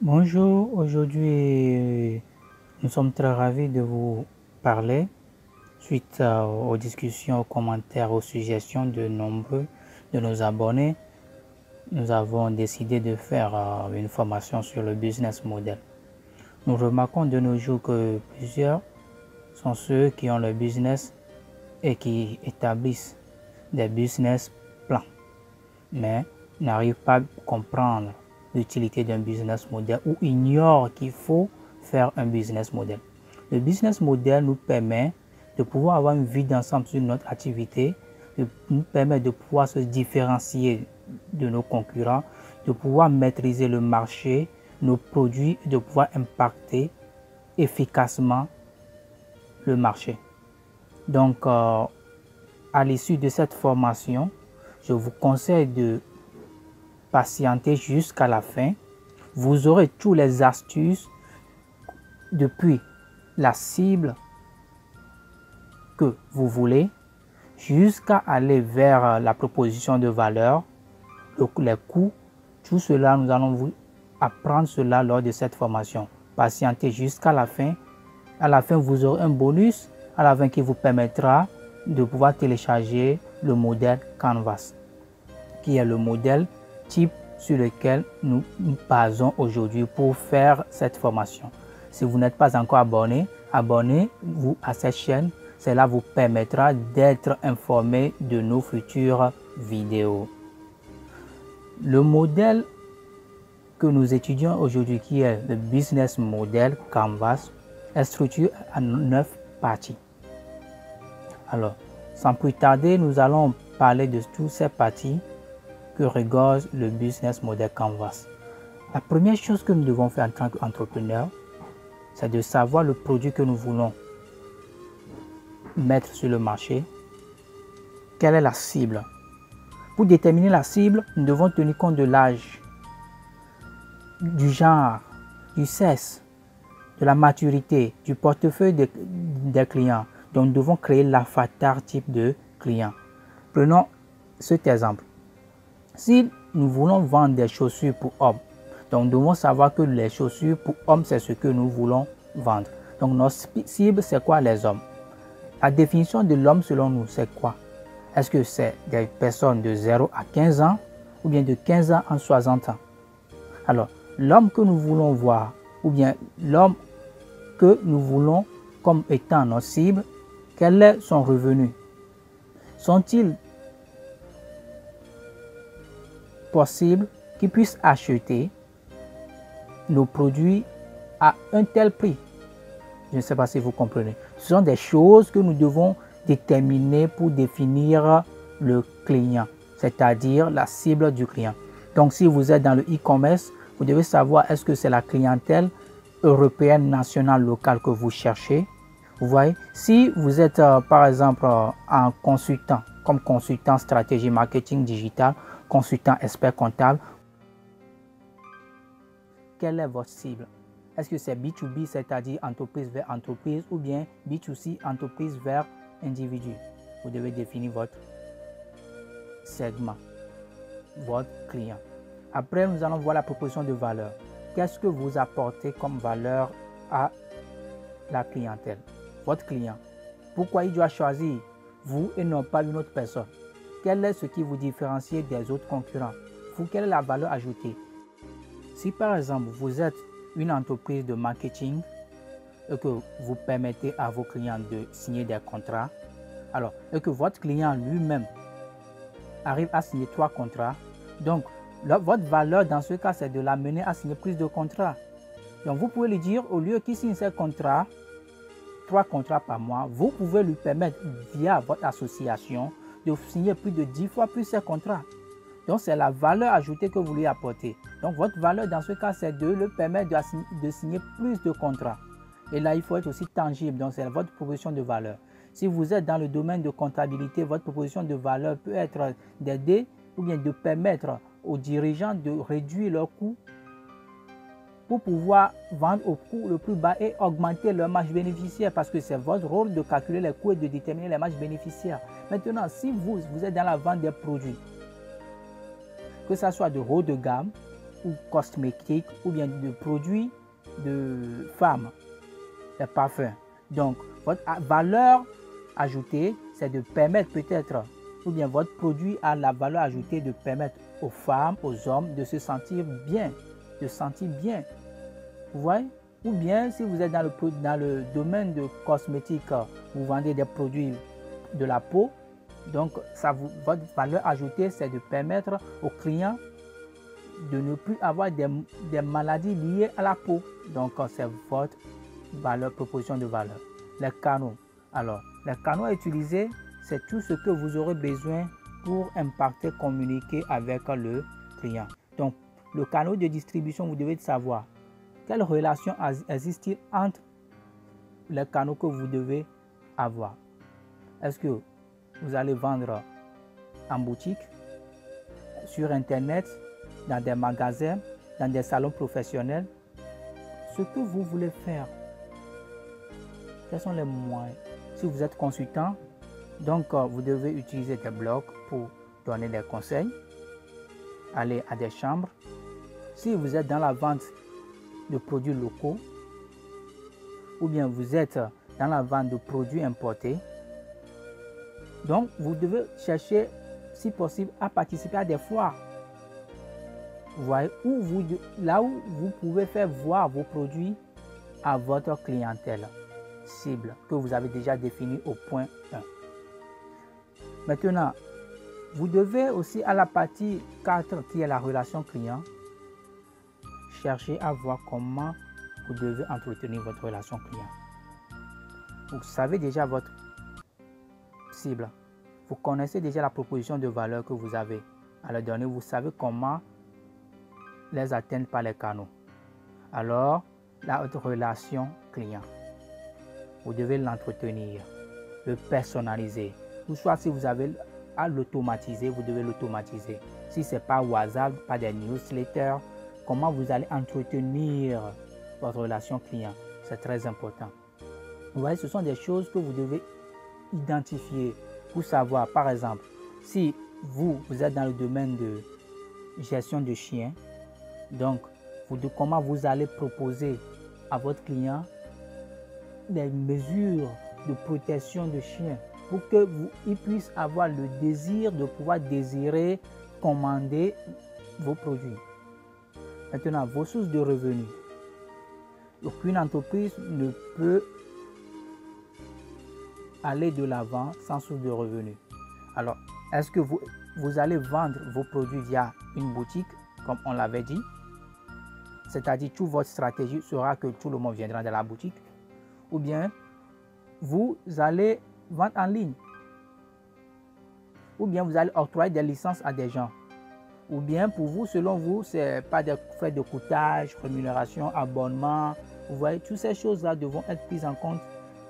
Bonjour, aujourd'hui nous sommes très ravis de vous parler suite aux discussions, aux commentaires, aux suggestions de nombreux de nos abonnés. Nous avons décidé de faire une formation sur le business model. Nous remarquons de nos jours que plusieurs sont ceux qui ont le business et qui établissent des business plans, mais n'arrivent pas à comprendre l'utilité d'un business model ou ignorent qu'il faut faire un business model. Le business model nous permet de pouvoir avoir une vue d'ensemble sur notre activité, nous permet de pouvoir se différencier de nos concurrents, de pouvoir maîtriser le marché, nos produits, de pouvoir impacter efficacement le marché. Donc, à l'issue de cette formation, je vous conseille de patienter jusqu'à la fin. Vous aurez toutes les astuces depuis la cible que vous voulez jusqu'à aller vers la proposition de valeur, les coûts. Tout cela, nous allons vous apprendre cela lors de cette formation. Patientez jusqu'à la fin. À la fin, vous aurez un bonus à la fin qui vous permettra de pouvoir télécharger le modèle Canvas, qui est le modèle type sur lequel nous nous basons aujourd'hui pour faire cette formation. Si vous n'êtes pas encore abonné, abonnez-vous à cette chaîne. Cela vous permettra d'être informé de nos futures vidéos. Le modèle que nous étudions aujourd'hui, qui est le Business Model Canvas, est structuré en 9 parties. Alors, sans plus tarder, nous allons parler de toutes ces parties que regorge le Business Model Canvas. La première chose que nous devons faire en tant qu'entrepreneur, c'est de savoir le produit que nous voulons mettre sur le marché. Quelle est la cible? Pour déterminer la cible, nous devons tenir compte de l'âge, du genre, du sexe, de la maturité, du portefeuille des clients. Donc, nous devons créer l'avatar type de client. Prenons cet exemple. Si nous voulons vendre des chaussures pour hommes, donc nous devons savoir que les chaussures pour hommes, c'est ce que nous voulons vendre. Donc, notre cible, c'est quoi? Les hommes. La définition de l'homme, selon nous, c'est quoi? Est-ce que c'est des personnes de 0 à 15 ans ou bien de 15 ans à 60 ans? Alors, l'homme que nous voulons voir ou bien l'homme que nous voulons comme étant notre cible, quel est son revenu? Sont-ils possibles qu'ils puissent acheter nos produits à un tel prix? Je ne sais pas si vous comprenez. Ce sont des choses que nous devons déterminer pour définir le client, c'est-à-dire la cible du client. Donc, si vous êtes dans le e-commerce, vous devez savoir est-ce que c'est la clientèle européenne, nationale, locale que vous cherchez. Vous voyez, si vous êtes par exemple un consultant, comme consultant stratégie marketing digital, consultant expert comptable, quelle est votre cible? Est-ce que c'est B2B, c'est-à-dire entreprise vers entreprise, ou bien B2C, entreprise vers individu? Vous devez définir votre segment, votre client. Après, nous allons voir la proposition de valeur. Qu'est-ce que vous apportez comme valeur à la clientèle, votre client? Pourquoi il doit choisir vous et non pas une autre personne? Quel est ce qui vous différencie des autres concurrents? Quelle est la valeur ajoutée? Si par exemple, vous êtes une entreprise de marketing et que vous permettez à vos clients de signer des contrats, alors, et que votre client lui-même arrive à signer 3 contrats, donc votre valeur dans ce cas, c'est de l'amener à signer plus de contrats. Donc, vous pouvez lui dire, au lieu qu'il signe ces contrats, 3 contrats par mois, vous pouvez lui permettre, via votre association, de signer plus de 10 fois plus ces contrats. Donc, c'est la valeur ajoutée que vous lui apportez. Donc, votre valeur dans ce cas, c'est de le permettre de signer plus de contrats. Et là, il faut être aussi tangible. Donc, c'est votre proposition de valeur. Si vous êtes dans le domaine de comptabilité, votre proposition de valeur peut être d'aider ou bien de permettre aux dirigeants de réduire leurs coûts pour pouvoir vendre au coût le plus bas et augmenter leur marge bénéficiaire, parce que c'est votre rôle de calculer les coûts et de déterminer les marges bénéficiaires. Maintenant, si vous êtes dans la vente des produits, que ce soit de haut de gamme ou cosmétiques ou bien de produits de femmes, des parfums. Donc, votre valeur ajoutée, c'est de permettre peut-être, ou bien votre produit a la valeur ajoutée de permettre aux femmes, aux hommes de se sentir bien, de sentir bien. Vous voyez? Ou bien si vous êtes dans le domaine de cosmétiques, vous vendez des produits de la peau, donc votre valeur ajoutée, c'est de permettre aux clients de ne plus avoir des maladies liées à la peau. Donc, c'est votre proposition de valeur. Les canaux. Alors, les canaux à utiliser, c'est tout ce que vous aurez besoin pour impacter, communiquer avec le client. Donc, le canal de distribution, vous devez savoir quelle relation existe-t-il entre les canaux que vous devez avoir. Est-ce que vous allez vendre en boutique, sur Internet, dans des magasins, dans des salons professionnels? Ce que vous voulez faire, quels sont les moyens? Si vous êtes consultant, donc vous devez utiliser des blogs pour donner des conseils, aller à des chambres. Si vous êtes dans la vente de produits locaux, ou bien vous êtes dans la vente de produits importés, donc vous devez chercher, si possible, à participer à des foires. Vous voyez, là où vous pouvez faire voir vos produits à votre clientèle cible que vous avez déjà définie au point 1. Maintenant, vous devez aussi à la partie 4 qui est la relation client, chercher à voir comment vous devez entretenir votre relation client. Vous savez déjà votre cible, vous connaissez déjà la proposition de valeur que vous avez à leur donner, vous savez comment les atteindre par les canaux. Alors, votre relation client, vous devez l'entretenir, le personnaliser. Ou soit si vous avez à l'automatiser, vous devez l'automatiser. Si ce n'est pas WhatsApp, pas des newsletters, comment vous allez entretenir votre relation client, c'est très important. Vous voyez, ce sont des choses que vous devez identifier pour savoir, par exemple, si vous êtes dans le domaine de gestion de chiens, donc comment vous allez proposer à votre client des mesures de protection de chiens pour qu'il puisse avoir le désir de pouvoir désirer commander vos produits. Maintenant, vos sources de revenus. Aucune entreprise ne peut aller de l'avant sans source de revenus. Alors, est-ce que vous allez vendre vos produits via une boutique, comme on l'avait dit? C'est-à-dire, toute votre stratégie sera que tout le monde viendra dans la boutique. Ou bien, vous allez vendre en ligne. Ou bien, vous allez octroyer des licences à des gens. Ou bien, pour vous, selon vous, ce n'est pas des frais de coûtage, rémunération, abonnement. Vous voyez, toutes ces choses-là devront être prises en compte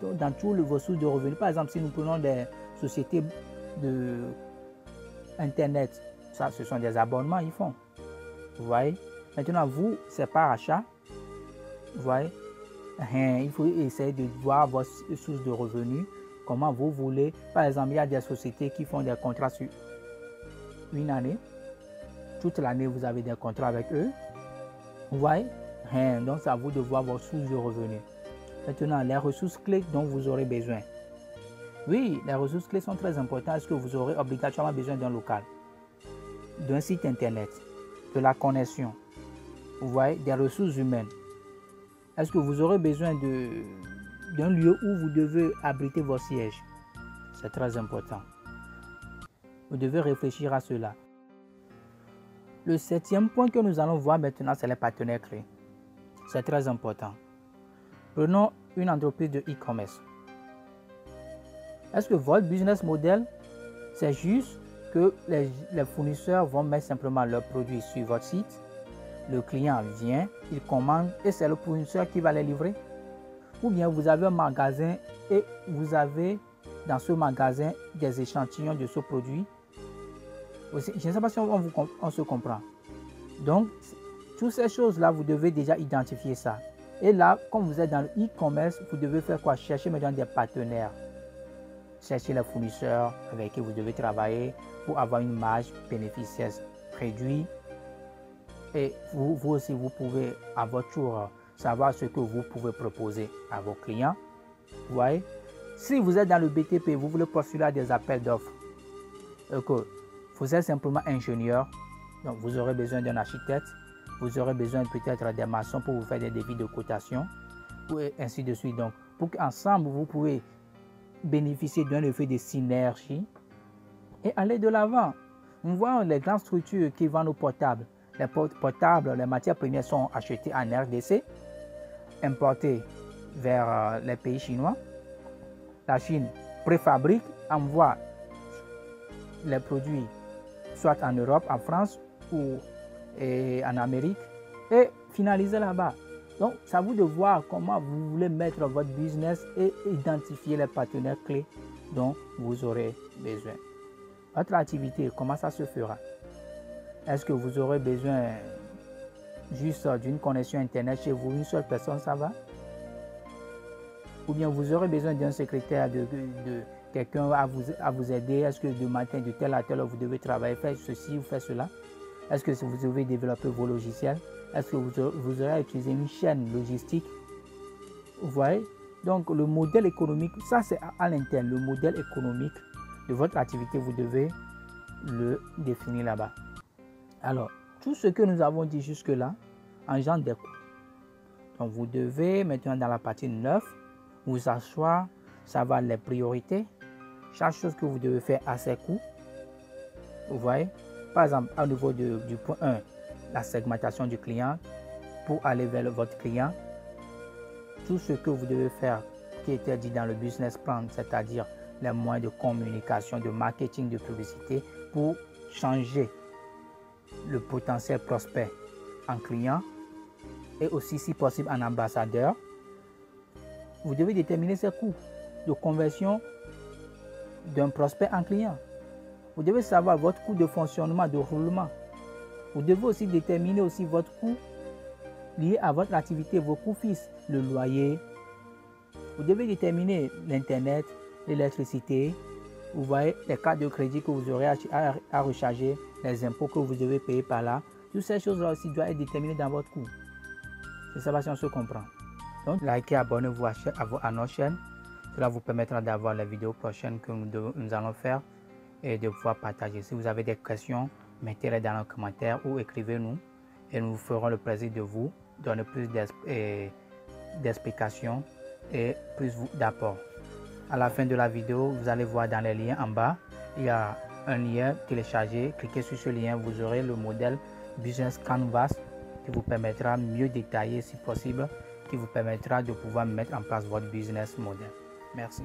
dans tous vos sources de revenus. Par exemple, si nous prenons des sociétés de Internet, ça, ce sont des abonnements, ils font. Vous voyez? Maintenant, vous, c'est par achat. Vous voyez? Il faut essayer de voir vos sources de revenus. Comment vous voulez. Par exemple, il y a des sociétés qui font des contrats sur une année. Toute l'année, vous avez des contrats avec eux. Vous voyez? Donc, c'est à vous de voir vos sources de revenus. Maintenant, les ressources clés dont vous aurez besoin. Oui, les ressources clés sont très importantes. Est-ce que vous aurez obligatoirement besoin d'un local, d'un site internet, de la connexion, vous voyez, des ressources humaines? Est-ce que vous aurez besoin d'un lieu où vous devez abriter vos sièges? C'est très important. Vous devez réfléchir à cela. Le 7e point que nous allons voir maintenant, c'est les partenaires clés. C'est très important. Prenons une entreprise de e-commerce. Est-ce que votre business model, c'est juste que les fournisseurs vont mettre simplement leurs produits sur votre site, le client vient, il commande et c'est le fournisseur qui va les livrer? Ou bien vous avez un magasin et vous avez dans ce magasin des échantillons de ce produit? Je ne sais pas si on se comprend. Donc, toutes ces choses-là, vous devez déjà identifier ça. Et là, comme vous êtes dans le e-commerce, vous devez faire quoi? Chercher maintenant des partenaires. Cherchez les fournisseurs avec qui vous devez travailler pour avoir une marge bénéficiaire réduite Et vous aussi, vous pouvez à votre tour savoir ce que vous pouvez proposer à vos clients. Vous voyez? Si vous êtes dans le BTP, vous voulez postuler à des appels d'offres, que vous êtes simplement ingénieur, donc vous aurez besoin d'un architecte, vous aurez besoin peut-être des maçons pour vous faire des devis de cotation, et ainsi de suite. Donc, pour qu'ensemble, vous pouvez bénéficier d'un effet de synergie et aller de l'avant. Nous voyons les grandes structures qui vendent nos portables. Les portables, les matières premières sont achetées en RDC, importées vers les pays chinois. La Chine préfabrique, envoie les produits soit en Europe, en France ou en Amérique et finaliser là-bas. Donc, c'est à vous de voir comment vous voulez mettre votre business et identifier les partenaires clés dont vous aurez besoin. Votre activité, comment ça se fera? Est-ce que vous aurez besoin juste d'une connexion Internet chez vous, une seule personne, ça va? Ou bien vous aurez besoin d'un secrétaire, de quelqu'un à vous aider? Est-ce que de matin, de telle à telle heure, vous devez travailler, faire ceci ou faire cela? Est-ce que vous devez développer vos logiciels? Est-ce que vous aurez utilisé une chaîne logistique? Vous voyez? Donc, le modèle économique, ça c'est à l'interne. Le modèle économique de votre activité, vous devez le définir là-bas. Alors, tout ce que nous avons dit jusque-là engendre des coûts. Donc, vous devez maintenant dans la partie 9, vous asseoir, savoir les priorités, chaque chose que vous devez faire à ses coûts. Vous voyez? Par exemple, au niveau du point 1, la segmentation du client pour aller vers votre client. Tout ce que vous devez faire qui était dit dans le business plan, c'est-à-dire les moyens de communication, de marketing, de publicité pour changer le potentiel prospect en client et aussi si possible en ambassadeur. Vous devez déterminer ses coûts de conversion d'un prospect en client. Vous devez savoir votre coût de fonctionnement, de roulement. Vous devez aussi déterminer aussi votre coût lié à votre activité, vos coûts fixes, le loyer. Vous devez déterminer l'Internet, l'électricité, vous voyez les cartes de crédit que vous aurez à recharger, les impôts que vous devez payer par là. Toutes ces choses-là aussi doivent être déterminées dans votre coût. Je ne sais pas si on se comprend. Donc, likez, abonnez-vous à notre chaîne. Cela vous permettra d'avoir les vidéos prochaines que nous allons faire et de pouvoir partager. Si vous avez des questions, mettez-les dans les commentaires ou écrivez-nous et nous ferons le plaisir de vous donner plus d'explications et plus d'apports. À la fin de la vidéo, vous allez voir dans les liens en bas, il y a un lien téléchargé. Cliquez sur ce lien, vous aurez le modèle Business Canvas qui vous permettra mieux détailler si possible, qui vous permettra de pouvoir mettre en place votre business model. Merci.